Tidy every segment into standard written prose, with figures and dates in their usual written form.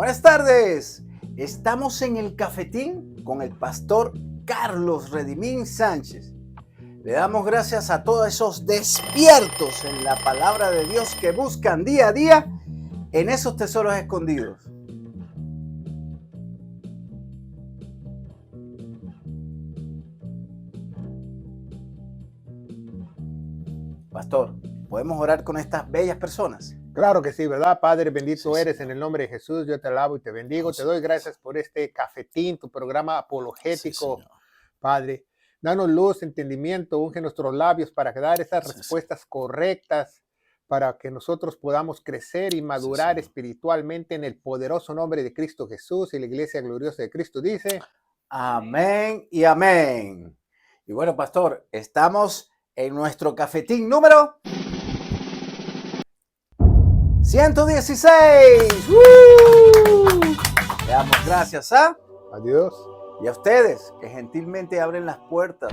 Buenas tardes. Estamos en el cafetín con el pastor Carlos Redimín Sánchez. Le damos gracias a todos esos despiertos en la palabra de Dios que buscan día a día en esos tesoros escondidos. Pastor, ¿podemos orar con estas bellas personas? Claro que sí, ¿verdad? Padre, bendito Sí, eres Señor. en el nombre de Jesús. Yo te alabo y te bendigo. Te doy gracias por este cafetín, tu programa Sí, apologético, Señor. Padre. Danos luz, entendimiento, unge nuestros labios para dar esas Sí, Señor. respuestas correctas, para que nosotros podamos crecer y Sí, madurar Señor. espiritualmente en el poderoso nombre de Cristo Jesús. Y la iglesia gloriosa de Cristo dice, Amén y amén. Y bueno, pastor, estamos en nuestro cafetín número 116. Le damos gracias adiós. y a ustedes que gentilmente abren las puertas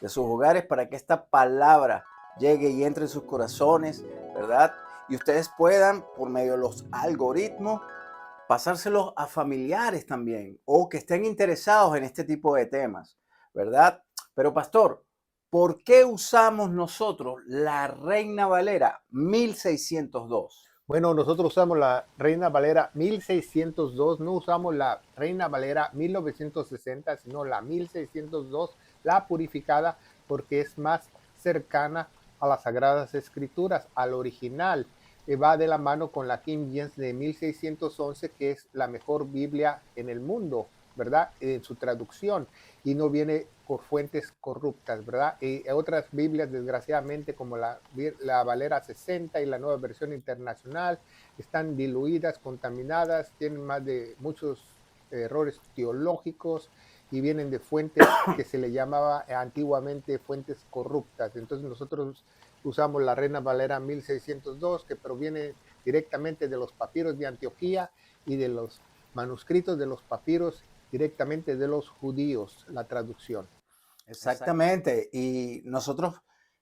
de sus hogares para que esta palabra llegue y entre en sus corazones, ¿verdad? Y ustedes puedan, por medio de los algoritmos, pasárselos a familiares también o que estén interesados en este tipo de temas, ¿verdad? Pero pastor, ¿por qué usamos nosotros la Reina Valera 1602? Bueno, nosotros usamos la Reina Valera 1602, no usamos la Reina Valera 1960, sino la 1602, la purificada, porque es más cercana a las Sagradas Escrituras, al original. Va de la mano con la King James de 1611, que es la mejor Biblia en el mundo, ¿verdad? En su traducción, y no viene por fuentes corruptas, ¿verdad? Y otras Biblias, desgraciadamente, como la Valera 60 y la Nueva Versión Internacional, están diluidas, contaminadas, tienen más de muchos errores teológicos y vienen de fuentes que se le llamaba antiguamente fuentes corruptas. Entonces nosotros usamos la Reina Valera 1602, que proviene directamente de los papiros de Antioquía y de los manuscritos de los papiros directamente de los judíos, la traducción. Exactamente, y nosotros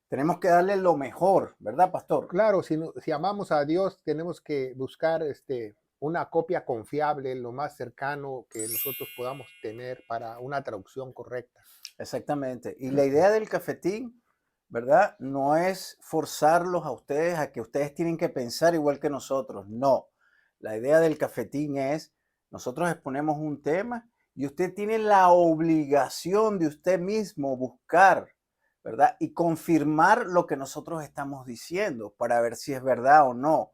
tenemos que darle lo mejor, ¿verdad, pastor? Claro, si amamos a Dios, tenemos que buscar una copia confiable, lo más cercano que nosotros podamos tener para una traducción correcta. Exactamente. Y la idea del cafetín, ¿verdad? No es forzarlos a ustedes a que ustedes tienen que pensar igual que nosotros. No. La idea del cafetín es, nosotros exponemos un tema y usted tiene la obligación de usted mismo buscar, ¿verdad? Y confirmar lo que nosotros estamos diciendo para ver si es verdad o no.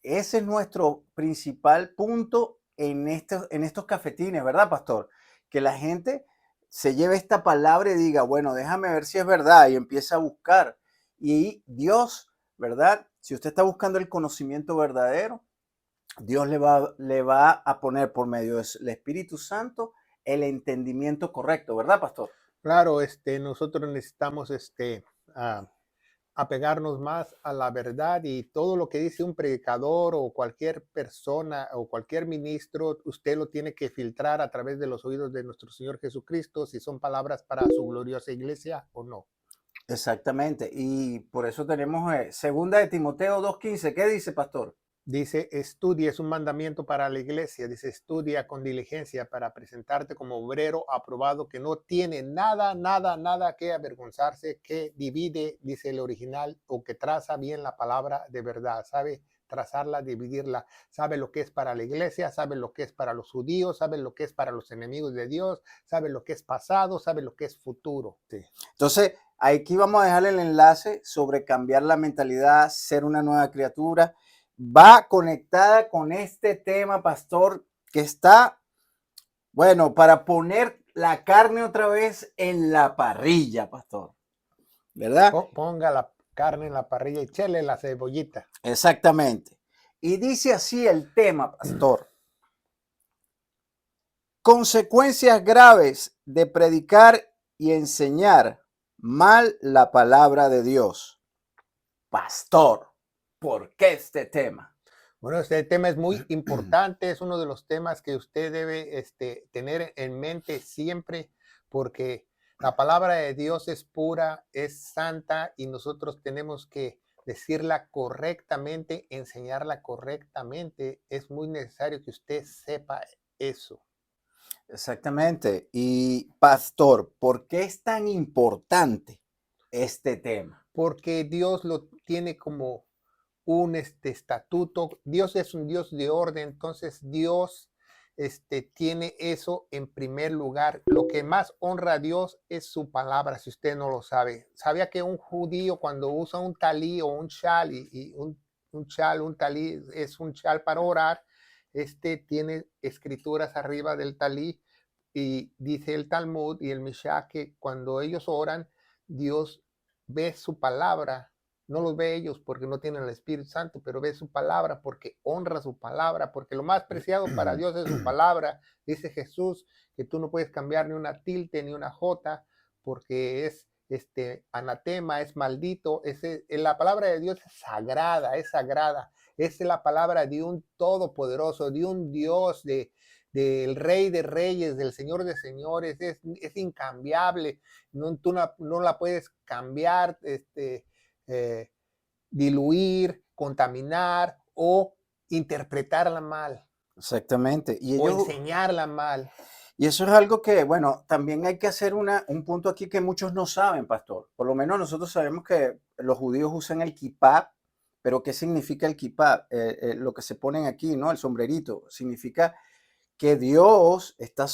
Ese es nuestro principal punto en estos cafetines, ¿verdad, pastor? Que la gente se lleve esta palabra y diga, bueno, déjame ver si es verdad y empieza a buscar. Y Dios, ¿verdad? Si usted está buscando el conocimiento verdadero, Dios le va a poner por medio del Espíritu Santo el entendimiento correcto, ¿verdad, pastor? Claro, nosotros necesitamos a- apegarnos más a la verdad y todo lo que dice un predicador o cualquier persona o cualquier ministro, usted lo tiene que filtrar a través de los oídos de nuestro Señor Jesucristo, si son palabras para su gloriosa iglesia o no. Exactamente. Y por eso tenemos segunda de Timoteo 2:15. ¿Qué dice, pastor? Dice, estudia, es un mandamiento para la iglesia. Dice, estudia con diligencia para presentarte como obrero aprobado que no tiene nada que avergonzarse, que divide, dice el original, o que traza bien la palabra de verdad. Sabe trazarla, dividirla. Sabe lo que es para la iglesia, sabe lo que es para los judíos, sabe lo que es para los enemigos de Dios, sabe lo que es pasado, sabe lo que es futuro. Sí. Entonces, aquí vamos a dejar el enlace sobre cambiar la mentalidad, ser una nueva criatura. Va conectada con este tema, pastor, que está, bueno, para poner la carne otra vez en la parrilla, pastor. ¿Verdad? Ponga la carne en la parrilla y chele la cebollita. Exactamente. Y dice así el tema, pastor. Consecuencias graves de predicar y enseñar mal la palabra de Dios. Pastor, ¿por qué este tema? Bueno, este tema es muy importante, es uno de los temas que usted debe tener en mente siempre, porque la palabra de Dios es pura, es santa y nosotros tenemos que decirla correctamente, enseñarla correctamente, es muy necesario que usted sepa eso. Exactamente. Y pastor, ¿por qué es tan importante este tema? Porque Dios lo tiene como un estatuto. Dios es un Dios de orden, entonces Dios tiene eso en primer lugar. Lo que más honra a Dios es su palabra, si usted no lo sabe. ¿Sabía que un judío cuando usa un talí o un chal un talí es un chal para orar, tiene escrituras arriba del talí y dice el Talmud y el Mishá que cuando ellos oran, Dios ve su palabra, no los ve ellos porque no tienen el Espíritu Santo, pero ve su palabra porque honra su palabra, porque lo más preciado para Dios es su palabra. Dice Jesús que tú no puedes cambiar ni una tilde ni una jota porque es anatema, es maldito. La palabra de Dios es sagrada, es sagrada. Es la palabra de un todopoderoso, de un Dios, del Rey de Reyes, del Señor de Señores, es incambiable, tú no la puedes cambiar, diluir, contaminar o interpretarla mal Exactamente. o enseñarla mal. Y eso es algo que, bueno, también hay que hacer un punto aquí que muchos no saben, pastor. Por lo menos nosotros sabemos que los judíos usan el kippah, pero ¿qué significa el kippah? Lo que se ponen aquí, ¿no? El sombrerito. Significa que Dios está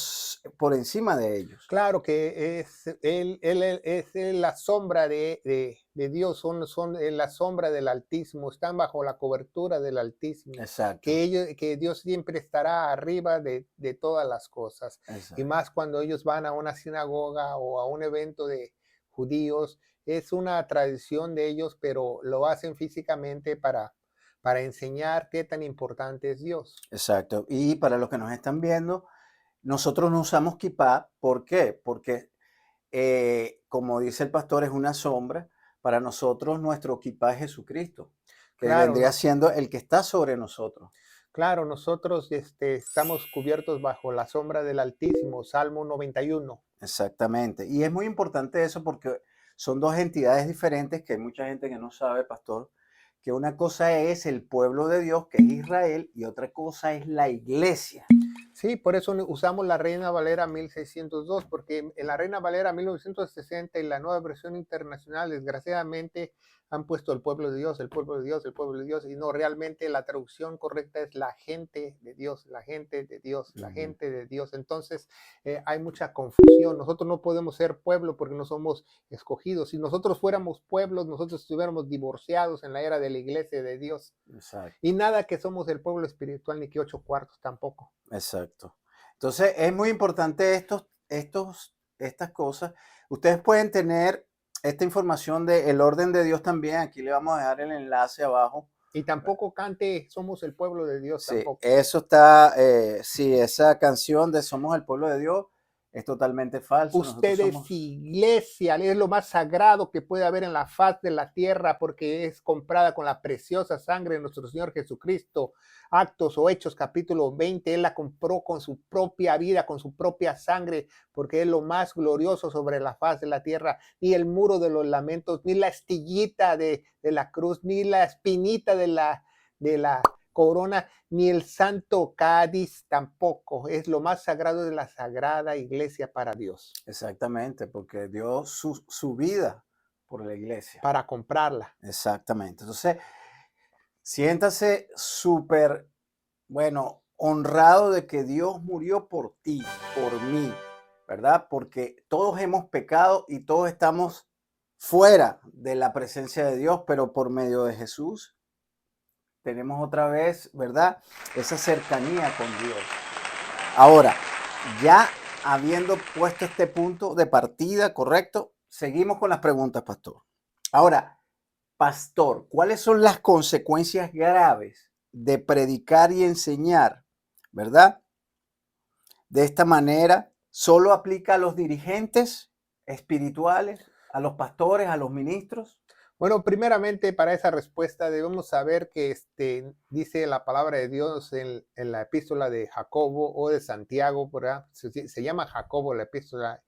por encima de ellos. Claro que él es la sombra de Dios, son la sombra del Altísimo, están bajo la cobertura del Altísimo, Exacto, que Dios siempre estará arriba de todas las cosas. Y exacto. más cuando ellos van a una sinagoga o a un evento de judíos, es una tradición de ellos, pero lo hacen físicamente para enseñar qué tan importante es Dios. Exacto. Y para los que nos están viendo, nosotros no usamos kippah. ¿Por qué? Porque, como dice el pastor, es una sombra. Para nosotros, nuestro kippah es Jesucristo, que Claro, vendría ¿no? siendo el que está sobre nosotros. Claro, nosotros estamos cubiertos bajo la sombra del Altísimo, Salmo 91. Exactamente. Y es muy importante eso porque son dos entidades diferentes que hay mucha gente que no sabe, pastor, que una cosa es el pueblo de Dios, que es Israel, y otra cosa es la iglesia. Sí, por eso usamos la Reina Valera 1602, porque en la Reina Valera 1960 y la nueva versión internacional, desgraciadamente, han puesto el pueblo de Dios, el pueblo de Dios, el pueblo de Dios, y no, realmente la traducción correcta es la gente de Dios, la gente de Dios, la gente de Dios. Entonces, hay mucha confusión. Nosotros no podemos ser pueblo porque no somos escogidos. Si nosotros fuéramos pueblos, nosotros estuviéramos divorciados en la era de la iglesia de Dios. Exacto, Y nada que somos el pueblo espiritual, ni que 8 cuartos tampoco. exacto. Entonces, es muy importante estas cosas. Ustedes pueden tener esta información del orden de Dios también. Aquí le vamos a dejar el enlace abajo. Y tampoco cante Somos el pueblo de Dios, Sí, tampoco. eso está, sí, esa canción de Somos el pueblo de Dios es totalmente falso. Nosotros Usted es somos, iglesia, es lo más sagrado que puede haber en la faz de la tierra porque es comprada con la preciosa sangre de nuestro Señor Jesucristo. Actos o Hechos capítulo 20, Él la compró con su propia vida, con su propia sangre, porque es lo más glorioso sobre la faz de la tierra. Ni el muro de los lamentos, ni la astillita de la cruz, ni la espinita de la corona, ni el santo cádiz tampoco. Es lo más sagrado de la sagrada iglesia para Dios, exactamente, porque dio su vida por la iglesia. para comprarla. Exactamente. Entonces, siéntase súper, bueno, honrado de que Dios murió por ti, por mí, ¿verdad? Porque todos hemos pecado y todos estamos fuera de la presencia de Dios, pero por medio de Jesús tenemos otra vez, ¿verdad? Esa cercanía con Dios. Ahora, ya habiendo puesto este punto de partida, ¿correcto? Seguimos con las preguntas, pastor. Ahora, pastor, ¿cuáles son las consecuencias graves de predicar y enseñar, ¿verdad? De esta manera, ¿solo aplica a los dirigentes espirituales, a los pastores, a los ministros? Bueno, primeramente para esa respuesta debemos saber que dice la palabra de Dios en la epístola de Jacobo o de Santiago, ¿verdad? Se llama Jacobo la epístola,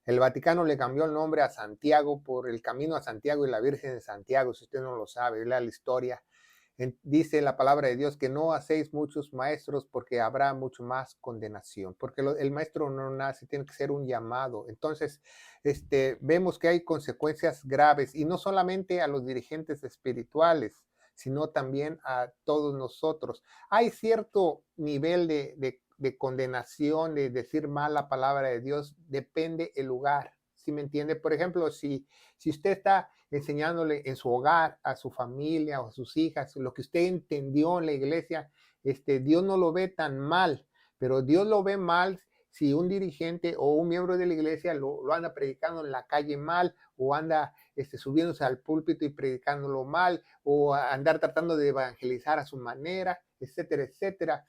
El Vaticano le cambió el nombre a Santiago por el Camino a Santiago y la Virgen de Santiago, si usted no lo sabe, lea la historia. Dice la palabra de Dios que no hacéis muchos maestros porque habrá mucho más condenación, porque el maestro no nace, tiene que ser un llamado. Entonces, vemos que hay consecuencias graves y no solamente a los dirigentes espirituales, sino también a todos nosotros. Hay cierto nivel de condenación, de decir mal la palabra de Dios, depende el lugar. ¿Sí me entiende? Por ejemplo, si usted está enseñándole en su hogar, a su familia o a sus hijas, lo que usted entendió en la iglesia, Dios no lo ve tan mal, pero Dios lo ve mal si un dirigente o un miembro de la iglesia lo anda predicando en la calle mal, o anda subiéndose al púlpito y predicándolo mal, o andar tratando de evangelizar a su manera, etcétera, etcétera.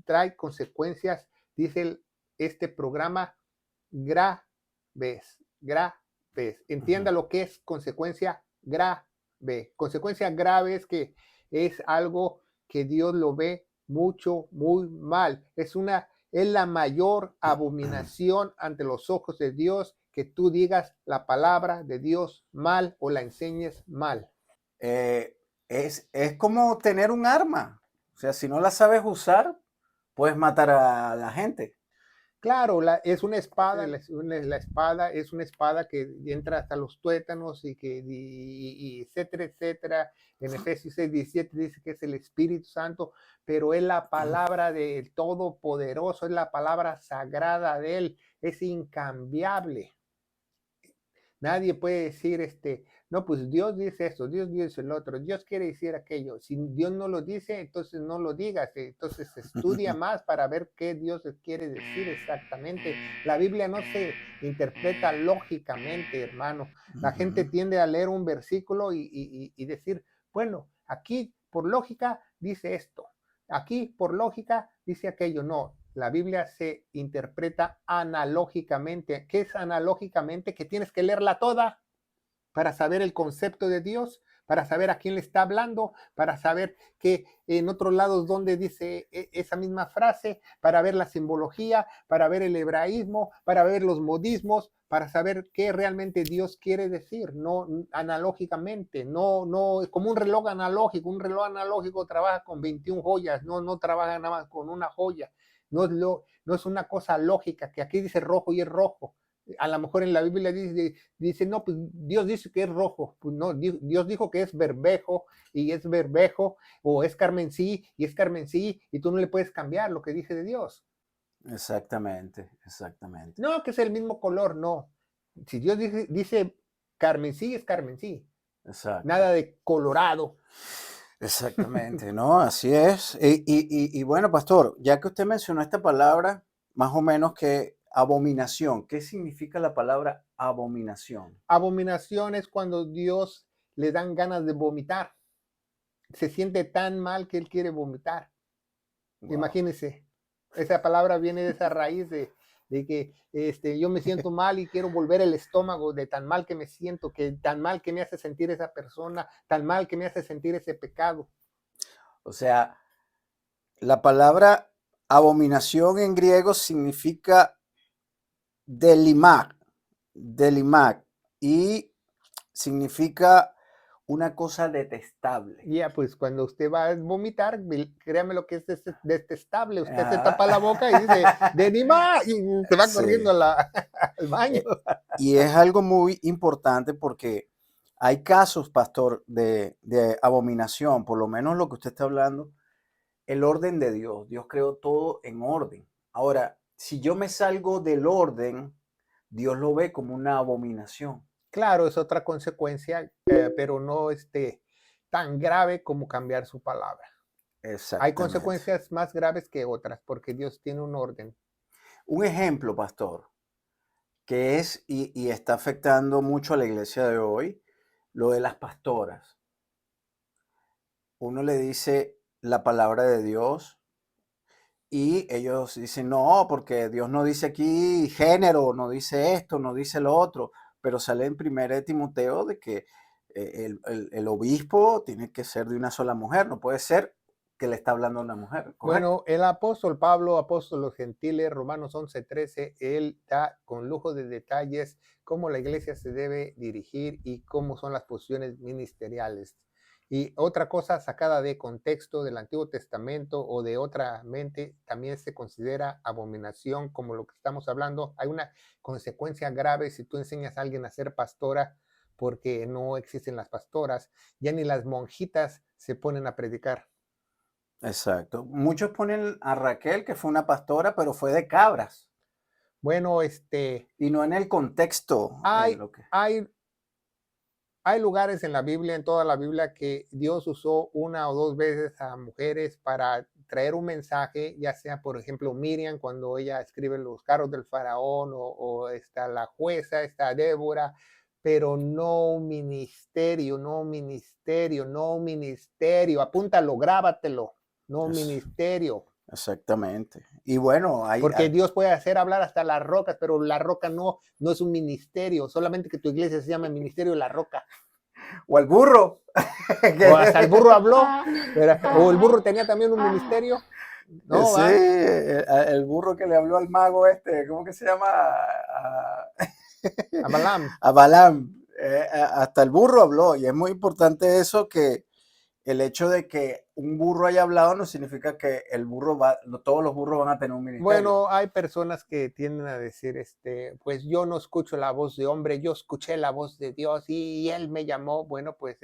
Trae consecuencias, dice este programa, graves, graves. Entienda lo que es consecuencia grave. Consecuencia grave es que es algo que Dios lo ve mucho, muy mal. Es la mayor abominación ante los ojos de Dios que tú digas la palabra de Dios mal o la enseñes mal. Es como tener un arma. O sea, si no la sabes usar, puedes matar a la gente. Claro, es una espada, la espada es una espada que entra hasta los tuétanos y etcétera, etcétera. En Efesios 6:17 dice que es el Espíritu Santo, pero es la palabra del Todopoderoso, es la palabra sagrada de Él, es incambiable. Nadie puede decir, no, pues Dios dice esto, Dios dice el otro, Dios quiere decir aquello. Si Dios no lo dice, entonces no lo digas. Entonces estudia más para ver qué Dios quiere decir exactamente. La Biblia no se interpreta lógicamente, hermano. La gente tiende a leer un versículo y decir, bueno, aquí por lógica dice esto, aquí por lógica dice aquello. No, la Biblia se interpreta analógicamente. ¿Qué es analógicamente? Que tienes que leerla toda para saber el concepto de Dios, para saber a quién le está hablando, para saber que en otros lados donde dice esa misma frase, para ver la simbología, para ver el hebraísmo, para ver los modismos, para saber qué realmente Dios quiere decir, no analógicamente, no como un reloj analógico trabaja con 21 joyas, no trabaja nada más con una joya. No es una cosa lógica, que aquí dice rojo y es rojo. A lo mejor en la Biblia dice, no, pues Dios dice que es rojo. Pues no, Dios dijo que es bermejo y es bermejo, o es carmesí y es carmesí, y tú no le puedes cambiar lo que dice de Dios. Exactamente, exactamente. No, que es el mismo color, no. Si Dios dice carmesí, es carmesí. Exacto. Nada de colorado. Exactamente, ¿no? Así es. Y bueno, pastor, ya que usted mencionó esta palabra, más o menos que abominación, ¿qué significa la palabra abominación? Abominación es cuando Dios le dan ganas de vomitar. Se siente tan mal que él quiere vomitar. Wow. Imagínense, esa palabra viene de esa raíz de que yo me siento mal y quiero volver el estómago de tan mal que me siento, que tan mal que me hace sentir esa persona, tan mal que me hace sentir ese pecado. O sea, la palabra abominación en griego significa delimag, y significa una cosa detestable. Ya, pues cuando usted va a vomitar, créame lo que es detestable. Usted se tapa la boca y dice, ¡Denima! Y se va corriendo al baño. Y es algo muy importante porque hay casos, pastor, de abominación, por lo menos lo que usted está hablando, el orden de Dios. Dios creó todo en orden. Ahora, si yo me salgo del orden, Dios lo ve como una abominación. Claro, es otra consecuencia, pero no tan grave como cambiar su palabra. Hay consecuencias más graves que otras, porque Dios tiene un orden. Un ejemplo, pastor, que es y está afectando mucho a la iglesia de hoy, lo de las pastoras. Uno le dice la palabra de Dios y ellos dicen, no, porque Dios no dice aquí género, no dice esto, no dice lo otro, pero sale en 1 Timoteo de que el obispo tiene que ser de una sola mujer, no puede ser que le está hablando a una mujer, ¿correcto? Bueno, el apóstol Pablo, apóstol de los gentiles, Romanos 11:13, él da con lujo de detalles cómo la iglesia se debe dirigir y cómo son las posiciones ministeriales. Y otra cosa sacada de contexto del Antiguo Testamento o de otra mente también se considera abominación, como lo que estamos hablando. Hay una consecuencia grave si tú enseñas a alguien a ser pastora, porque no existen las pastoras, ya ni las monjitas se ponen a predicar. Exacto. Muchos ponen a Raquel, que fue una pastora, pero fue de cabras. Bueno, Y no en el contexto en hay, lo que... hay, hay lugares en la Biblia, en toda la Biblia, que Dios usó una o dos veces a mujeres para traer un mensaje, ya sea, por ejemplo, Miriam, cuando ella escribe los carros del faraón, o está la jueza, está Débora, pero no ministerio, no ministerio, no ministerio. Apúntalo, grábatelo, no Es- ministerio. exactamente. Y bueno, Porque Dios puede hacer hablar hasta las rocas, pero la roca no es un ministerio, solamente que tu iglesia se llama Ministerio de la Roca. o el burro. O hasta el burro habló, o el burro tenía también un ministerio. No, Sí, va. el burro que le habló al mago ¿cómo que se llama? A Balaam. A Balaam. Hasta el burro habló. Y es muy importante eso, que el hecho de que un burro haya hablado no significa que todos los burros van a tener un ministerio. Bueno, hay personas que tienden a decir, pues yo no escucho la voz de hombre, yo escuché la voz de Dios y él me llamó. Bueno, pues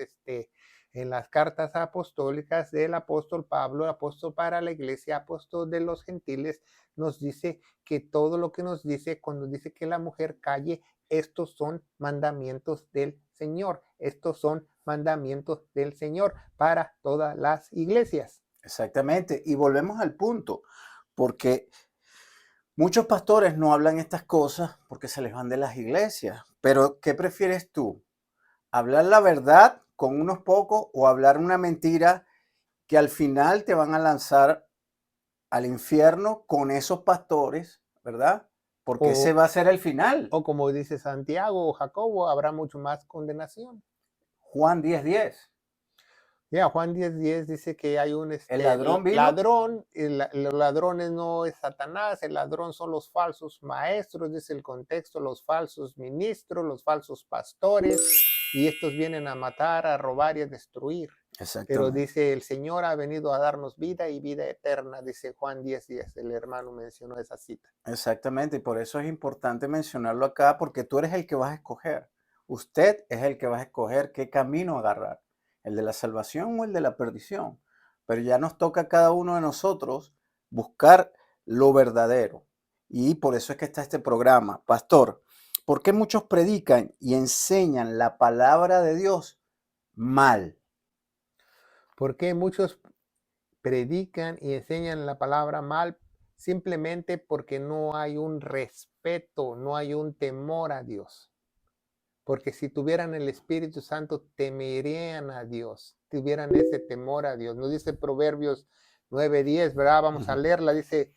en las cartas apostólicas del apóstol Pablo, apóstol para la iglesia, apóstol de los gentiles, nos dice que todo lo que nos dice cuando dice que la mujer calle, estos son mandamientos del Señor, estos son mandamientos del Señor para todas las iglesias. Exactamente. Y volvemos al punto, porque muchos pastores no hablan estas cosas porque se les van de las iglesias. Pero, ¿qué prefieres tú? ¿Hablar la verdad con unos pocos o hablar una mentira que al final te van a lanzar al infierno con esos pastores, ¿verdad? Porque ese O, va a ser el final. o como dice Santiago o Jacobo, habrá mucho más condenación. Juan 10:10. Ya, Juan 10:10 dice que hay un El ladrón vino. ladrón, los ladrones no es Satanás, el ladrón son los falsos maestros, dice el contexto, los falsos ministros, los falsos pastores, y estos vienen a matar, a robar y a destruir. Pero Exactamente. dice, el Señor ha venido a darnos vida y vida eterna, dice Juan 10:10, el hermano mencionó esa cita. Exactamente. Y por eso es importante mencionarlo acá, porque tú eres el que vas a escoger. Usted es el que va a escoger qué camino agarrar, el de la salvación o el de la perdición. Pero ya nos toca a cada uno de nosotros buscar lo verdadero. Y por eso es que está este programa. Pastor, ¿por qué muchos predican y enseñan la palabra de Dios mal? Porque muchos predican y enseñan la palabra mal simplemente porque no hay un respeto, no hay un temor a Dios. Porque si tuvieran el Espíritu Santo, temerían a Dios, tuvieran ese temor a Dios. Nos dice Proverbios 9:10, ¿verdad? Vamos a leerla. Dice,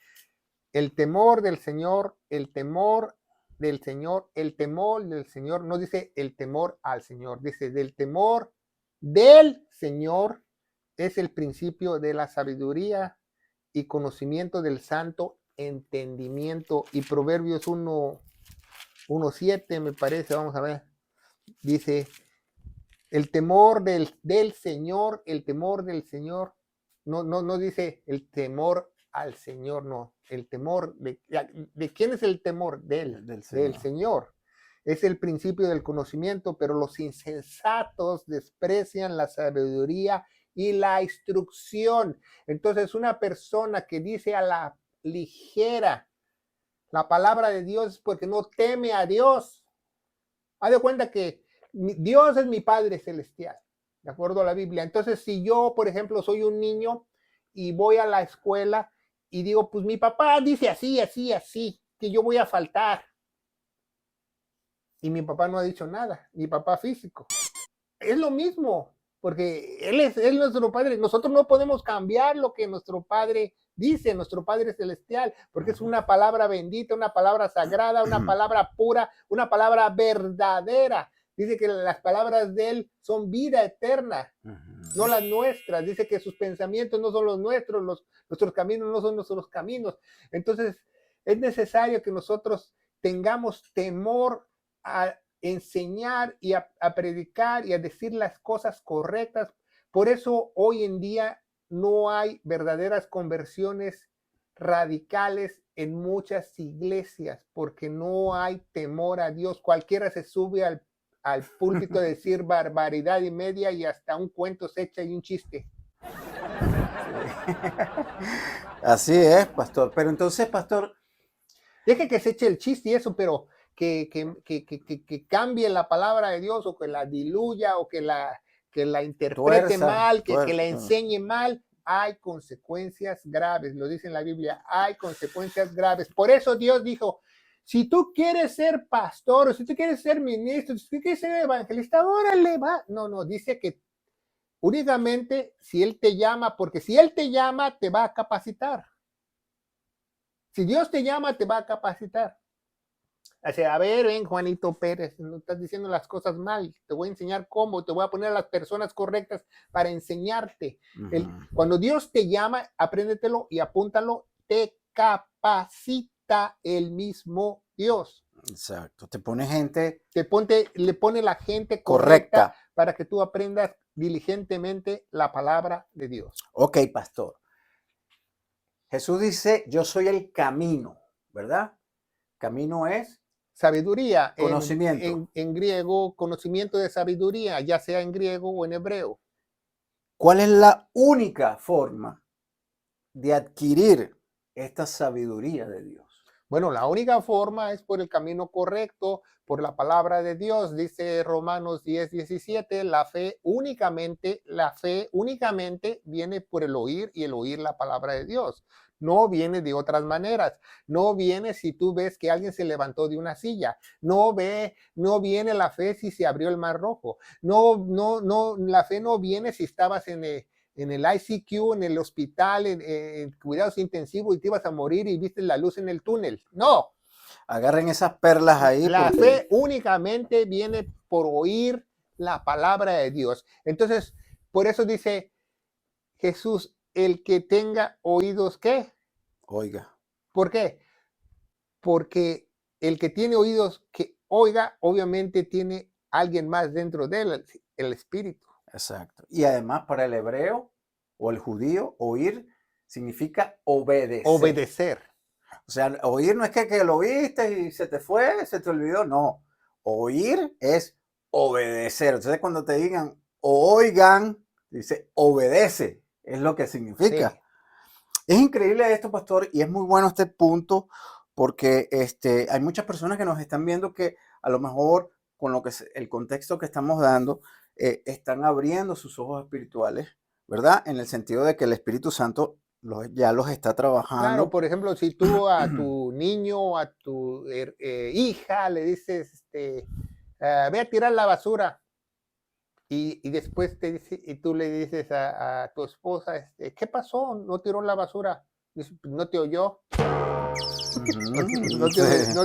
el temor del Señor, el temor del Señor, el temor del Señor. No dice el temor al Señor, dice del temor del Señor es el principio de la sabiduría y conocimiento del santo entendimiento. Y Proverbios 1:7 me parece, vamos a ver, dice, el temor del Señor, el temor del Señor, no dice el temor al Señor, no, el temor ¿de quién es el temor? Del Señor. Del Señor. Es el principio del conocimiento, pero los insensatos desprecian la sabiduría y la instrucción. Entonces, una persona que dice a la ligera la palabra de Dios es porque no teme a Dios. Haz de cuenta que Dios es mi Padre Celestial, de acuerdo a la Biblia. Entonces, si yo, por ejemplo, soy un niño y voy a la escuela y digo, pues mi papá dice así, así, así, que yo voy a faltar. Y mi papá no ha dicho nada, mi papá físico. Es lo mismo, porque él es nuestro Padre. Nosotros no podemos cambiar lo que nuestro Padre dice, nuestro Padre Celestial, porque es una palabra bendita, una palabra sagrada, una palabra pura, una palabra verdadera. Dice que las palabras de Él son vida eterna, no las nuestras. Dice que sus pensamientos no son los nuestros, nuestros caminos no son nuestros caminos. Entonces, es necesario que nosotros tengamos temor a enseñar y a predicar y a decir las cosas correctas. Por eso hoy en día no hay verdaderas conversiones radicales en muchas iglesias, porque no hay temor a Dios. Cualquiera se sube al púlpito a decir barbaridad y media y hasta un cuento se echa y un chiste. Así es, pastor. Pero entonces, pastor, Deje que se eche el chiste y eso, pero que cambie la palabra de Dios o que la diluya o que la interprete mal, que la enseñe mal, hay consecuencias graves, lo dice en la Biblia, hay consecuencias graves. Por eso Dios dijo, si tú quieres ser pastor, o si tú quieres ser ministro, si tú quieres ser evangelista, órale, va. No, dice que únicamente si Él te llama, porque si Él te llama, te va a capacitar. Si Dios te llama, te va a capacitar. O sea, a ver, ven, Juanito Pérez, no estás diciendo las cosas mal. Te voy a enseñar cómo, te voy a poner a las personas correctas para enseñarte. Cuando Dios te llama, apréndetelo y apúntalo, te capacita el mismo Dios. Exacto. Te pone gente. Le pone la gente correcta para que tú aprendas diligentemente la palabra de Dios. Ok, pastor. Jesús dice, yo soy el camino, ¿verdad? Camino es sabiduría. Conocimiento. En griego, conocimiento de sabiduría, ya sea en griego o en hebreo. ¿Cuál es la única forma de adquirir esta sabiduría de Dios? Bueno, la única forma es por el camino correcto, por la palabra de Dios. Dice Romanos 10:17, la fe únicamente viene por el oír y el oír la palabra de Dios. No viene de otras maneras. No viene si tú ves que alguien se levantó de una silla. No viene la fe si se abrió el mar rojo. No, la fe no viene si estabas en el ICQ, en el hospital, en cuidados intensivos y te ibas a morir y viste la luz en el túnel. No. Agarren esas perlas ahí. La fe únicamente viene por oír la palabra de Dios. Entonces, por eso dice Jesús, el que tenga oídos, ¿qué? Oiga. ¿Por qué? Porque el que tiene oídos que oiga, obviamente tiene alguien más dentro de él, el Espíritu. Exacto. Y además para el hebreo o el judío, oír significa obedecer. Obedecer. O sea, oír no es que lo oíste y se te fue, se te olvidó, no. Oír es obedecer. Entonces cuando te digan oigan, dice obedece, es lo que significa. Sí. Es increíble esto, pastor, y es muy bueno este punto porque hay muchas personas que nos están viendo que a lo mejor con lo que el contexto que estamos dando están abriendo sus ojos espirituales, ¿verdad? En el sentido de que el Espíritu Santo ya los está trabajando. Claro, por ejemplo, si tú a tu niño, a tu hija le dices, ve a tirar la basura, y después te dice, y tú le dices a tu esposa, ¿qué pasó? ¿No tiró la basura? Dice, no te oyó.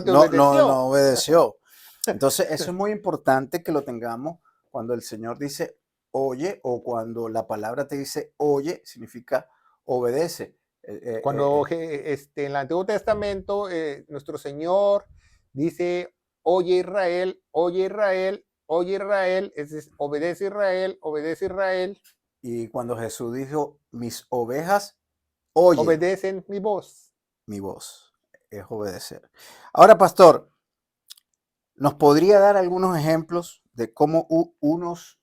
No obedeció. Entonces, eso es muy importante que lo tengamos cuando el Señor dice oye o cuando la palabra te dice oye, significa obedece. Cuando en el Antiguo Testamento nuestro Señor dice oye Israel, oye Israel, oye Israel, es obedece Israel, obedece Israel. Y cuando Jesús dijo mis ovejas oyen, obedecen mi voz. Mi voz es obedecer. Ahora, pastor, ¿nos podría dar algunos ejemplos de cómo unos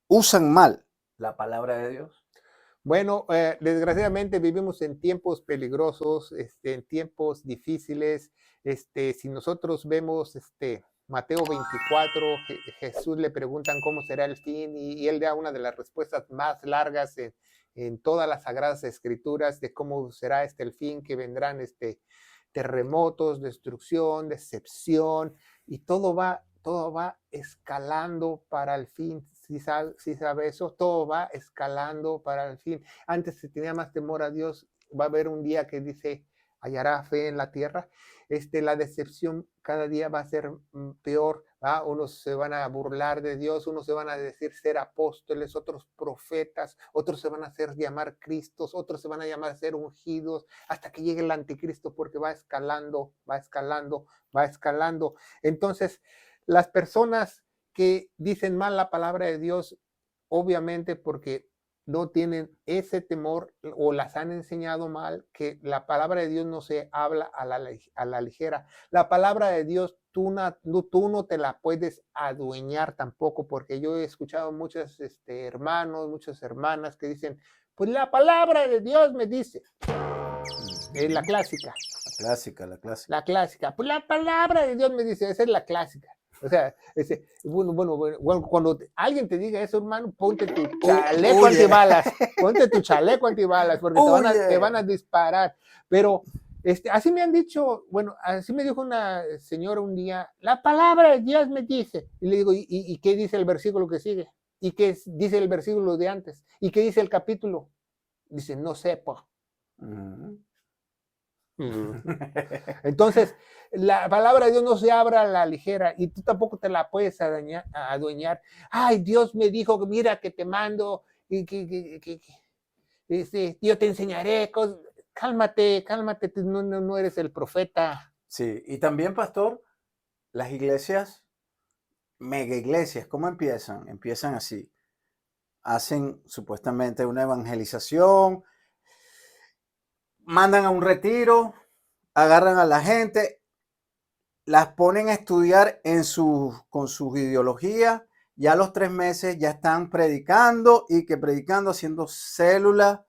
usan mal la palabra de Dios? Bueno, desgraciadamente vivimos en tiempos peligrosos, en tiempos difíciles. Si nosotros vemos Mateo 24, Jesús le preguntan cómo será el fin y él da una de las respuestas más largas en todas las Sagradas Escrituras de cómo será el fin, que vendrán terremotos, destrucción, decepción y todo va escalando para el fin. Si sabe eso, todo va escalando para el fin. Antes se tenía más temor a Dios. Va a haber un día que dice, hallará fe en la tierra. La decepción cada día va a ser peor, ¿va? Unos se van a burlar de Dios, unos se van a decir ser apóstoles, otros profetas, otros se van a hacer llamar Cristos, otros se van a llamar ser ungidos, hasta que llegue el anticristo, porque va escalando, va escalando, va escalando. Entonces, las personas que dicen mal la palabra de Dios, obviamente porque no tienen ese temor o las han enseñado mal, que la palabra de Dios no se habla a la ligera. La palabra de Dios tú no te la puedes adueñar tampoco, porque yo he escuchado muchos hermanos, muchas hermanas que dicen, pues la palabra de Dios me dice, es la Ujú. clásica. La clásica, la clásica. La clásica, pues la palabra de Dios me dice, esa es la clásica. O sea, bueno, cuando alguien te diga eso, hermano, ponte tu chaleco Huye, antibalas, ponte tu chaleco antibalas, porque te van a huye. disparar. Pero así me han dicho, bueno, así me dijo una señora un día, la palabra de Dios me dice. Y le digo, ¿y qué dice el versículo que sigue? ¿Y qué dice el versículo de antes? ¿Y qué dice el capítulo? Dice, no sepa. Ujú. Entonces, la palabra de Dios no se abra a la ligera y tú tampoco te la puedes adueñar. Ay, Dios me dijo, mira que te mando y yo te enseñaré cosas. Cálmate, cálmate, tú no eres el profeta. Sí, y también, pastor, las iglesias, mega iglesias, ¿cómo empiezan? Empiezan así. Hacen supuestamente una evangelización, mandan a un retiro, agarran a la gente, las ponen a estudiar con sus ideologías, ya a los 3 meses ya están predicando y que predicando, haciendo células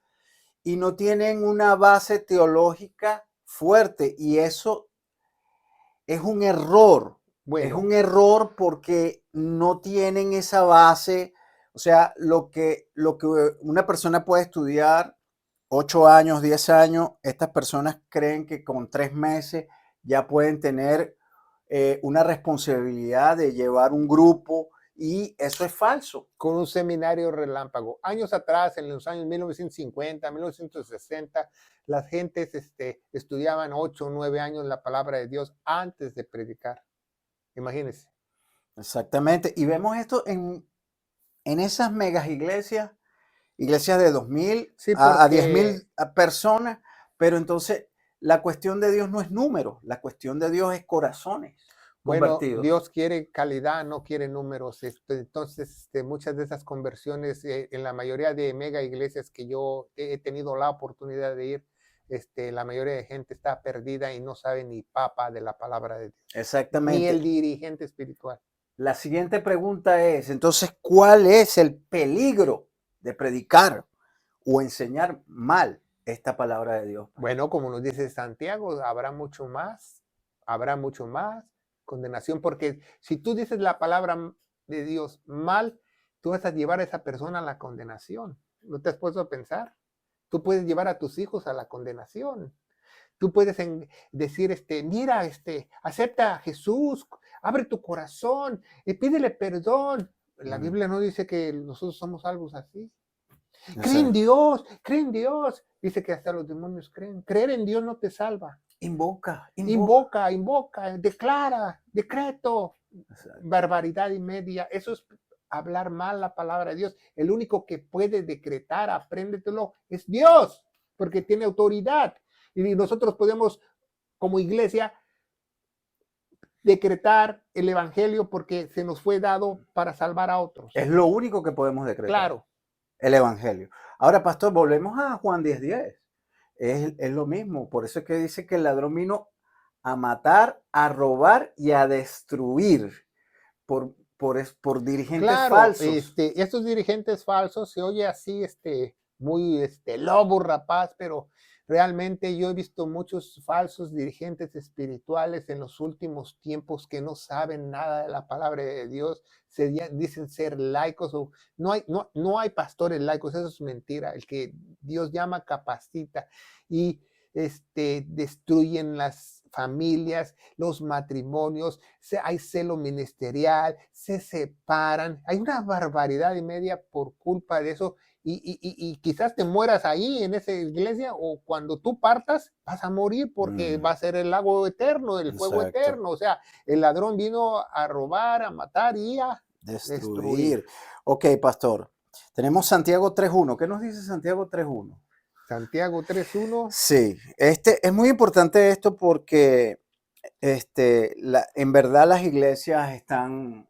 y no tienen una base teológica fuerte y eso es Bueno, un error porque no tienen esa base, o sea, lo que una persona puede estudiar 8 años, 10 años, estas personas creen que con 3 meses ya pueden tener una responsabilidad de llevar un grupo y eso es falso. con un seminario relámpago. Años atrás, en los años 1950, 1960, las gentes estudiaban 8 o 9 años la palabra de Dios antes de predicar. Imagínense. Exactamente. Y vemos esto en esas megas iglesias, iglesias de 2.000 Sí, a porque, 10.000 personas, pero entonces la cuestión de Dios no es número, la cuestión de Dios es corazones bueno, convertidos. Dios quiere calidad, no quiere números. Entonces, muchas de esas conversiones, en la mayoría de mega iglesias que yo he tenido la oportunidad de ir, la mayoría de gente está perdida y no sabe ni papa de la palabra de Dios, ni el Exactamente. dirigente espiritual. La siguiente pregunta es, entonces, ¿cuál es el peligro de predicar o enseñar mal esta palabra de Dios? Bueno, como nos dice Santiago, habrá mucho más condenación, porque si tú dices la palabra de Dios mal, tú vas a llevar a esa persona a la condenación. ¿No te has puesto a pensar? Tú puedes llevar a tus hijos a la condenación. Tú puedes decir, mira, acepta a Jesús, abre tu corazón, y pídele perdón. La Mm, Biblia no dice que nosotros somos salvos así. ese- Cree en Dios. Dice que hasta los demonios creen. Creer en Dios no te salva. Invoca, invoca. Invoca, invoca, declara, decreto, Exacto. barbaridad y media. Eso es hablar mal la palabra de Dios. El único que puede decretar, apréndetelo, es Dios, porque tiene autoridad. Y nosotros podemos, como iglesia, decretar el evangelio porque se nos fue dado para salvar a otros. Es lo único que podemos decretar, Claro, el Evangelio. Ahora, pastor, volvemos a Juan 10:10. Es lo mismo, por eso es que dice que el ladrón vino a matar, a robar y a destruir por dirigentes claro, falsos. estos dirigentes falsos se oye así, muy, lobo rapaz, pero realmente yo he visto muchos falsos dirigentes espirituales en los últimos tiempos que no saben nada de la palabra de Dios, dicen ser laicos o no hay pastores laicos, eso es mentira. El que Dios llama capacita y destruyen las familias, los matrimonios, hay celo ministerial, se separan, hay una barbaridad y media por culpa de eso y quizás te mueras ahí en esa iglesia, o cuando tú partas vas a morir porque va a ser el lago eterno, el fuego Exacto. eterno. O sea, el ladrón vino a robar, a matar y a destruir. Destruir. Ok, pastor. Tenemos Santiago 3.1. ¿Qué nos dice Santiago 3.1? Santiago 3:1. Sí, es muy importante esto porque en verdad las iglesias están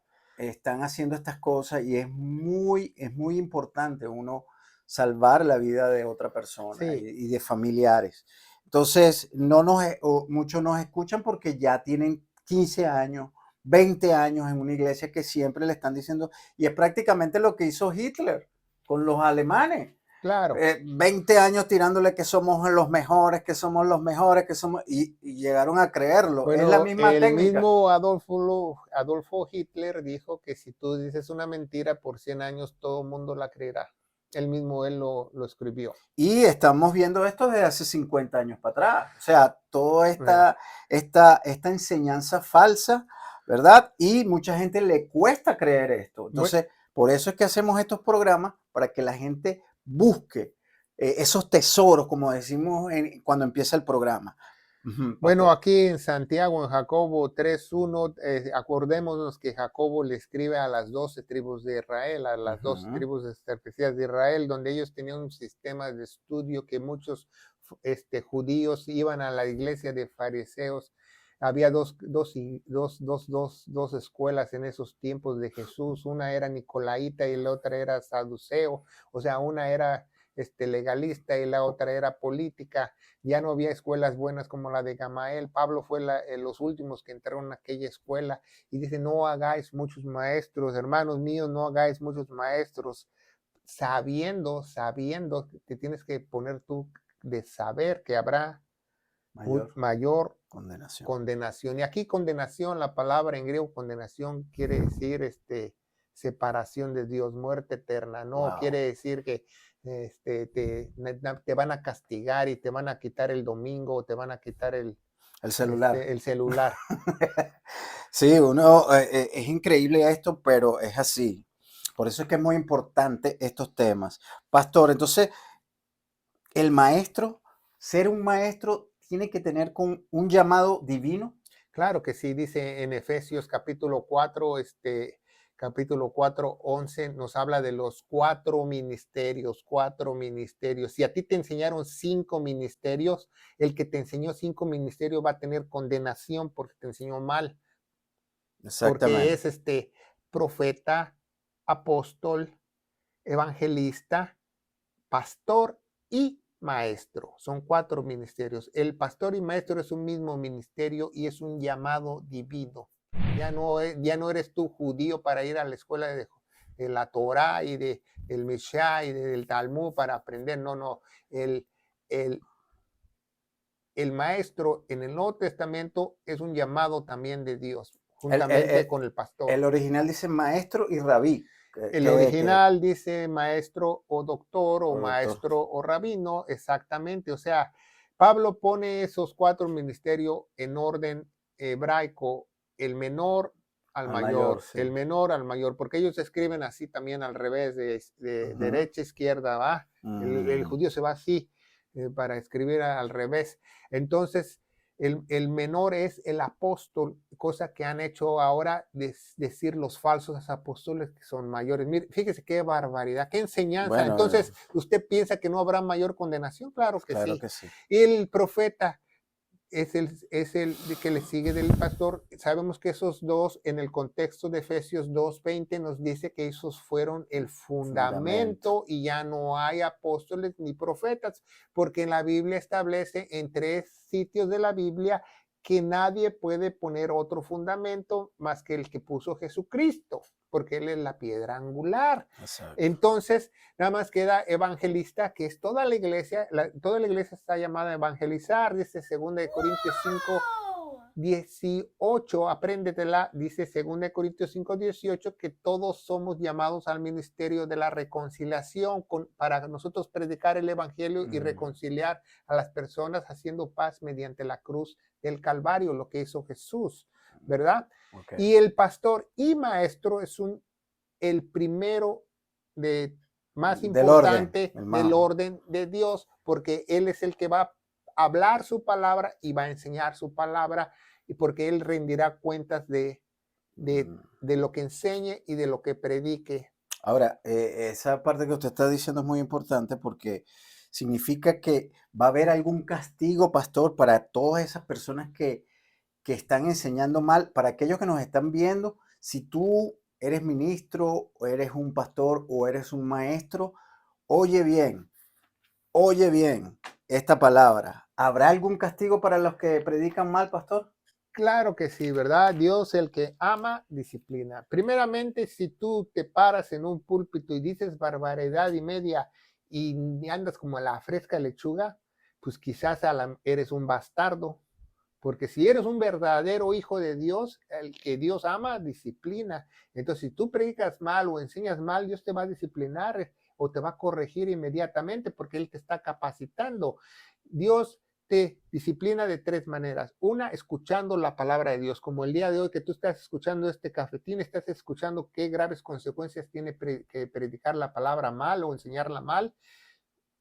haciendo estas cosas y es muy importante uno salvar la vida de otra persona Sí, y de familiares. Entonces, muchos nos escuchan porque ya tienen 15 años, 20 años en una iglesia que siempre le están diciendo, y es prácticamente lo que hizo Hitler con los alemanes. claro. 20 años tirándole que somos los mejores, que somos los mejores, y llegaron a creerlo. Es la Bueno, misma el técnica. mismo Adolfo Hitler dijo que si tú dices una mentira por 100 años, todo el mundo la creerá. Él lo escribió. Y estamos viendo esto desde hace 50 años para atrás. O sea, toda Eh, esta enseñanza falsa, ¿verdad? Y mucha gente le cuesta creer esto. bu- Entonces, por eso es que hacemos estos programas, para que la gente busque esos tesoros, como decimos cuando empieza el programa. Ujú, Bueno, pastor. aquí en Santiago, en Jacobo 3:1, acordémonos que Jacobo le escribe a las 12 tribus de Israel, a las 12 Ujú. tribus estabelecidas de Israel, donde ellos tenían un sistema de estudio que muchos judíos iban a la iglesia de fariseos. Había dos escuelas en esos tiempos de Jesús. Una era nicolaíta y la otra era saduceo. O sea, una era legalista y la otra era política. Ya no había escuelas buenas como la de Gamael. Pablo fue los últimos que entraron a aquella escuela y dice, no hagáis muchos maestros, hermanos míos, no hagáis muchos maestros, sabiendo que tienes que poner tú de saber que habrá Mayor mayor condenación. condenación. Y aquí condenación, la palabra en griego condenación quiere decir separación de Dios, muerte eterna. No Wow. quiere decir que te van a castigar y te van a quitar el domingo o te van a quitar El celular. el celular. Sí, es increíble esto, pero es así. Por eso es que es muy importante estos temas. Pastor, entonces, el maestro, ser un maestro, tiene que tener un llamado divino. Claro que sí, dice en Efesios capítulo 4, 11, nos habla de los cuatro ministerios, cuatro ministerios. Si a ti te enseñaron 5 ministerios, el que te enseñó 5 ministerios va a tener condenación porque te enseñó mal, porque Exactamente. es profeta, apóstol, evangelista, pastor y maestro. Son 4 ministerios. El pastor y maestro es un mismo ministerio y es un llamado divino. Ya no eres tú judío para ir a la escuela de la Torah y del Mishá y del Talmud para aprender. No, no. El, el, el maestro en el Nuevo Testamento es un llamado también de Dios, El, el- juntamente el- con el pastor. el original dice maestro y rabí, El original dice maestro o doctor o o doctor. maestro o rabino, exactamente. O sea, Pablo pone esos 4 ministerios en orden hebraico, el menor al Al mayor, mayor, sí. el menor al mayor, porque ellos escriben así también al revés, de Ujú. derecha a izquierda, ¿va? El Mm. judío se va así para escribir al revés. Entonces, el menor es el apóstol, cosa que han hecho ahora decir los falsos apóstoles que son mayores. Mire, fíjese qué barbaridad, qué enseñanza. Bueno, Entonces, ¿usted piensa que no habrá mayor condenación? Claro que claro sí. que sí. El profeta es el que le sigue del pastor. Sabemos que esos dos, en el contexto de Efesios 2:20, nos dice que esos fueron el Fundamento. fundamento y ya no hay apóstoles ni profetas, porque en la Biblia establece en 3 sitios de la Biblia que nadie puede poner otro fundamento más que el que puso Jesucristo, porque Él es la piedra angular. Exacto. Entonces, nada más queda evangelista, que es toda la iglesia. Toda la iglesia está llamada a evangelizar, dice 2 Corintios 5:18, apréndetela, dice 2 Corintios 5:18, que todos somos llamados al ministerio de la reconciliación para nosotros predicar el evangelio y Mm. reconciliar a las personas haciendo paz mediante la cruz del Calvario, lo que hizo Jesús, ¿verdad? Ok. Y el pastor y maestro es el primero de más Del orden, importante del hermano. orden de Dios, porque Él es el que va a hablar su palabra y va a enseñar su palabra, y porque Él rendirá cuentas de lo que enseñe y de lo que predique. Ahora, esa parte que usted está diciendo es muy importante porque significa que va a haber algún castigo, pastor, para todas esas personas que están enseñando mal. Para aquellos que nos están viendo, si tú eres ministro, o eres un pastor o eres un maestro, oye bien esta palabra. ¿Habrá algún castigo para los que predican mal, pastor? Claro que sí, ¿verdad? Dios, el que ama, disciplina. Primeramente, si tú te paras en un púlpito y dices barbaridad y media y andas como la fresca lechuga, pues quizás eres un bastardo. Porque si eres un verdadero hijo de Dios, el que Dios ama, disciplina. Entonces, si tú predicas mal o enseñas mal, Dios te va a disciplinar o te va a corregir inmediatamente porque Él te está capacitando. Dios te disciplina de tres maneras. Una, escuchando la palabra de Dios, como el día de hoy que tú estás escuchando este cafetín, estás escuchando qué graves consecuencias tiene que predicar la palabra mal o enseñarla mal.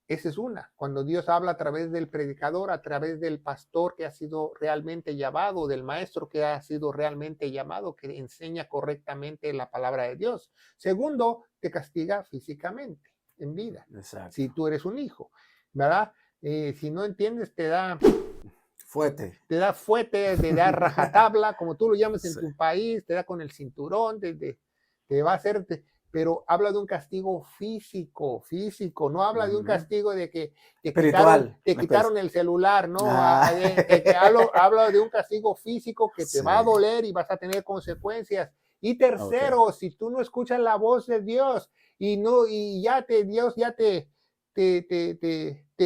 Esa es una, cuando Dios habla a través del predicador, a través del pastor que ha sido realmente llamado, del maestro que ha sido realmente llamado, que enseña correctamente la palabra de Dios. Segundo, te castiga físicamente, en vida, si Exacto. tú eres un hijo, ¿verdad? Si no entiendes, Fuerte. fuete, te da rajatabla, como tú lo llamas en Sí. tu país, te da con el cinturón, te va a hacer, pero habla de un castigo físico, no habla de un castigo de que Espiritual. te quitaron el celular, no, Ah, habla de un castigo físico que te sí. va a doler y vas a tener consecuencias. Y Ok. tercero, si tú no escuchas la voz de Dios y Dios ya te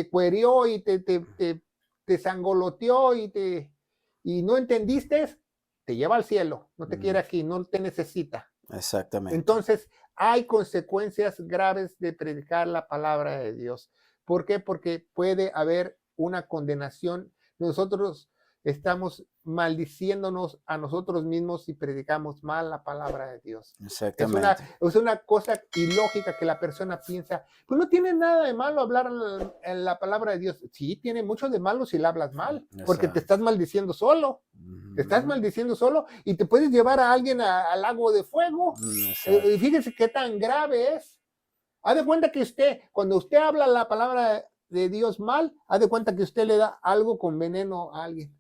cuerió y te sangoloteó y no entendiste, te lleva al cielo, no te quiere aquí, no te necesita. Exactamente. Entonces, hay consecuencias graves de predicar la palabra de Dios. ¿Por qué? Porque puede haber una condenación. Nosotros estamos maldiciéndonos a nosotros mismos si predicamos mal la palabra de Dios. Exactamente. Es una cosa ilógica que la persona piensa, pues no tiene nada de malo hablar en la palabra de Dios. Sí, tiene mucho de malo si la hablas mal, porque te estás Exacto. maldiciendo solo. Te estás maldiciendo solo y te puedes llevar a alguien al lago de fuego. Exacto. Fíjese qué tan grave es. Haz de cuenta que usted, cuando usted habla la palabra de Dios mal, haz de cuenta que usted le da algo con veneno a alguien.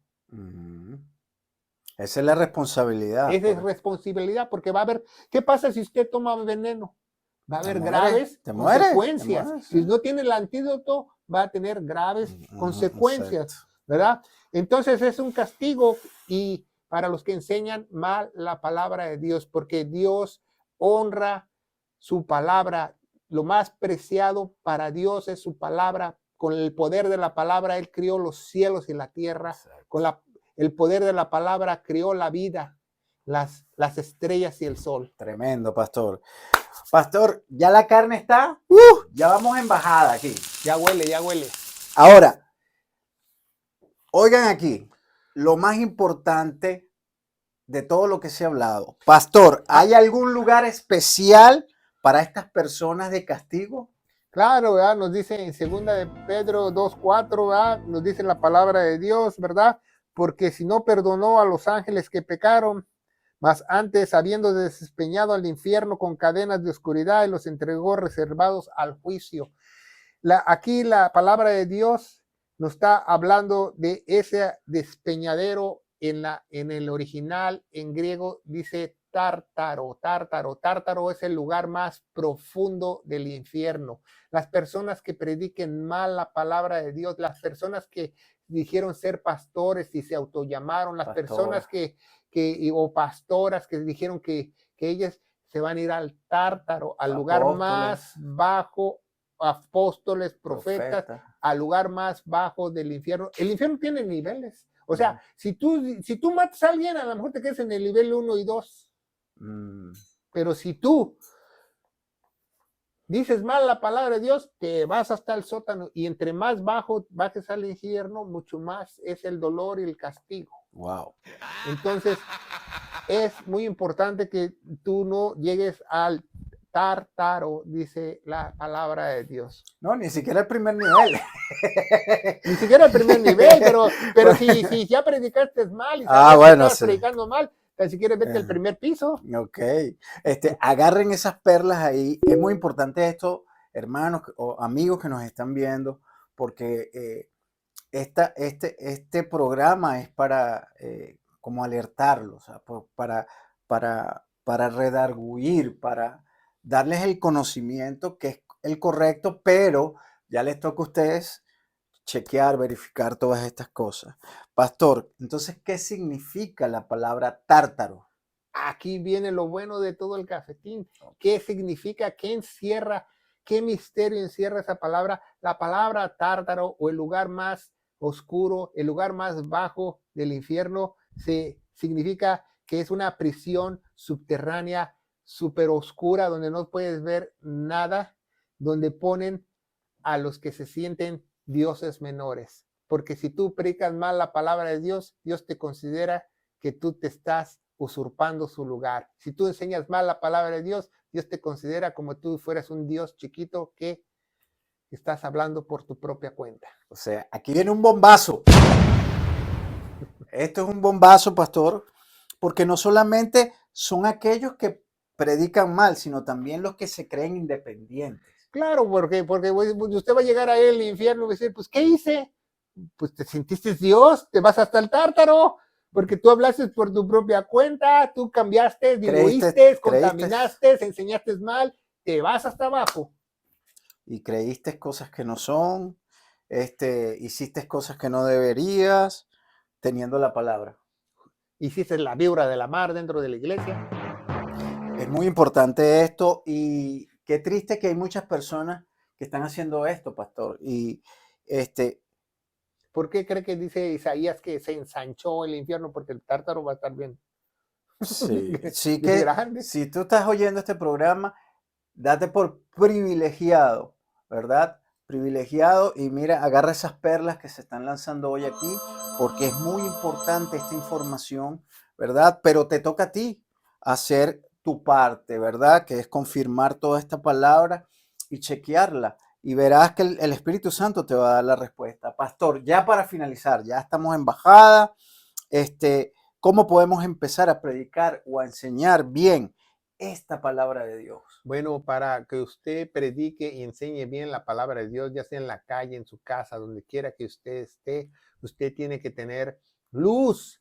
Esa es la responsabilidad. Esa es responsabilidad porque va a haber, ¿qué pasa si usted toma veneno? Va a Te haber mueres, graves te mueres, te consecuencias. mueres. Si no tiene el antídoto, va a tener graves consecuencias, Exacto. ¿verdad? Entonces es un castigo y para los que enseñan mal la palabra de Dios, porque Dios honra su palabra. Lo más preciado para Dios es su palabra. Con el poder de la palabra, Él crió los cielos y la tierra. Con el poder de la palabra, crió la vida, las estrellas y el sol. Tremendo, pastor. Pastor, ya la carne está. Ya vamos en bajada aquí. Ya huele, ya huele. Ahora, oigan aquí, lo más importante de todo lo que se ha hablado. Pastor, ¿hay algún lugar especial para estas personas de castigo? Claro, ¿verdad? Nos dice en 2 de Pedro 2:4, ¿verdad? Nos dice la palabra de Dios, ¿verdad? Porque si no perdonó a los ángeles que pecaron, mas antes, habiendo despeñado al infierno con cadenas de oscuridad, y los entregó reservados al juicio. Aquí la palabra de Dios nos está hablando de ese despeñadero en el original, en griego, dice tártaro. Tártaro es el lugar más profundo del infierno. Las personas que prediquen mal la palabra de Dios, las personas que dijeron ser pastores y se autollamaron, las personas o pastoras que dijeron que ellas se van a ir al tártaro, al lugar Apóstoles, más bajo, apóstoles, profetas, profetas. al lugar más bajo del infierno. El infierno tiene niveles. O sea, si tú matas a alguien, a lo mejor te quedas en el nivel 1 y 2. Pero si tú dices mal la palabra de Dios, te vas hasta el sótano. Y entre más bajo bajes al infierno, mucho más es el dolor y el castigo. Wow. Entonces, es muy importante que tú no llegues al tártaro, dice la palabra de Dios. No, ni siquiera el primer nivel. Ni siquiera el primer nivel, pero si ya predicaste mal y sabes que estabas predicando mal, ni siquiera vete al primer piso. Ok. Agarren esas perlas ahí. Es muy importante esto, hermanos o amigos que nos están viendo, porque este programa es para como alertarlos, o sea, para redarguir, para darles el conocimiento que es el correcto, pero ya les toca a ustedes chequear, verificar todas estas cosas. Pastor, entonces, ¿qué significa la palabra tártaro? Aquí viene lo bueno de todo el cafetín. ¿Qué significa? ¿Qué encierra? ¿Qué misterio encierra esa palabra? La palabra tártaro, o el lugar más oscuro, el lugar más bajo del infierno, significa que es una prisión subterránea súper oscura donde no puedes ver nada, donde ponen a los que se sienten dioses menores. Porque si tú predicas mal la palabra de Dios, Dios te considera que tú te estás usurpando su lugar. Si tú enseñas mal la palabra de Dios, Dios te considera como tú fueras un Dios chiquito que estás hablando por tu propia cuenta. O sea, aquí viene un bombazo. Esto es un bombazo, pastor, porque no solamente son aquellos que predican mal, sino también los que se creen independientes. Claro, porque usted va a llegar a él, al infierno, y va a decir, pues, ¿qué hice? Pues te sentiste Dios, te vas hasta el tártaro, porque tú hablaste por tu propia cuenta, tú cambiaste, diluiste, contaminaste, enseñaste mal, te vas hasta abajo. Y creíste cosas que no son, hiciste cosas que no deberías, teniendo la palabra. Hiciste la víbora de la mar dentro de la iglesia. Es muy importante esto, y qué triste que hay muchas personas que están haciendo esto, pastor. Y ¿por qué cree que dice Isaías que se ensanchó el infierno? Porque el tártaro va a estar bien. Sí que grande. Si tú estás oyendo este programa, date por privilegiado, ¿verdad? Privilegiado, y mira, agarra esas perlas que se están lanzando hoy aquí, porque es muy importante esta información, ¿verdad? Pero te toca a ti hacer tu parte, ¿verdad? Que es confirmar toda esta palabra y chequearla. Y verás que el Espíritu Santo te va a dar la respuesta. Pastor, ya para finalizar, ya estamos en bajada. ¿Cómo podemos empezar a predicar o a enseñar bien esta palabra de Dios? Bueno, para que usted predique y enseñe bien la palabra de Dios, ya sea en la calle, en su casa, donde quiera que usted esté, usted tiene que tener luz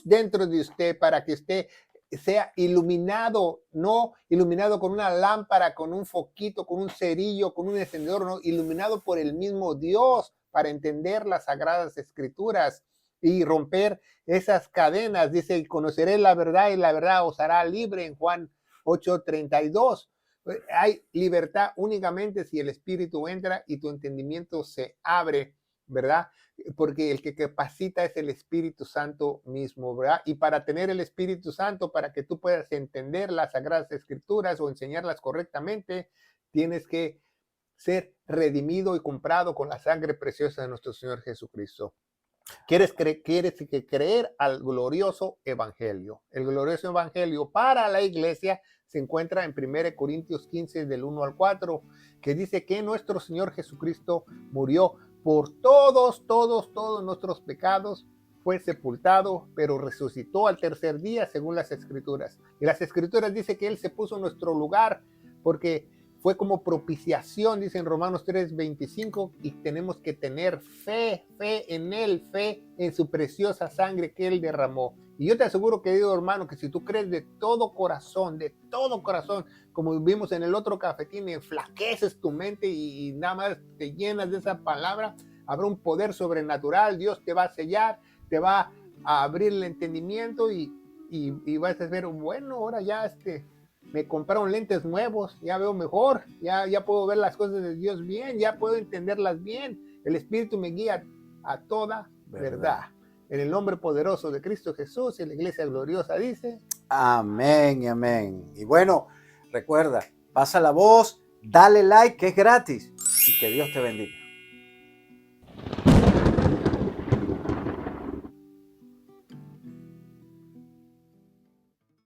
dentro de usted para que usted sea iluminado, no iluminado con una lámpara, con un foquito, con un cerillo, con un encendedor, no, iluminado por el mismo Dios para entender las sagradas escrituras y romper esas cadenas. Dice, conoceré la verdad y la verdad os hará libre en Juan 8:32. Hay libertad únicamente si el Espíritu entra y tu entendimiento se abre, ¿verdad? Porque el que capacita es el Espíritu Santo mismo, ¿verdad? Y para tener el Espíritu Santo, para que tú puedas entender las Sagradas Escrituras o enseñarlas correctamente, tienes que ser redimido y comprado con la sangre preciosa de nuestro Señor Jesucristo. Quieres creer al glorioso evangelio. El glorioso evangelio para la iglesia se encuentra en 1 Corintios 15 del 1 al 4, que dice que nuestro Señor Jesucristo murió por todos nuestros pecados, fue sepultado, pero resucitó al tercer día según las Escrituras. Y las Escrituras dicen que Él se puso en nuestro lugar porque fue como propiciación, dice en Romanos 3:25, y tenemos que tener fe en Él, fe en su preciosa sangre que Él derramó. Y yo te aseguro, querido hermano, que si tú crees de todo corazón, como vimos en el otro cafetín, enflaqueces tu mente y nada más te llenas de esa palabra, habrá un poder sobrenatural, Dios te va a sellar, te va a abrir el entendimiento y vas a ver, bueno, ahora ya me compraron lentes nuevos, ya veo mejor, ya puedo ver las cosas de Dios bien, ya puedo entenderlas bien. El Espíritu me guía a toda verdad. En el nombre poderoso de Cristo Jesús y la iglesia gloriosa dice: amén y amén. Y bueno, recuerda, pasa la voz, dale like, que es gratis, y que Dios te bendiga.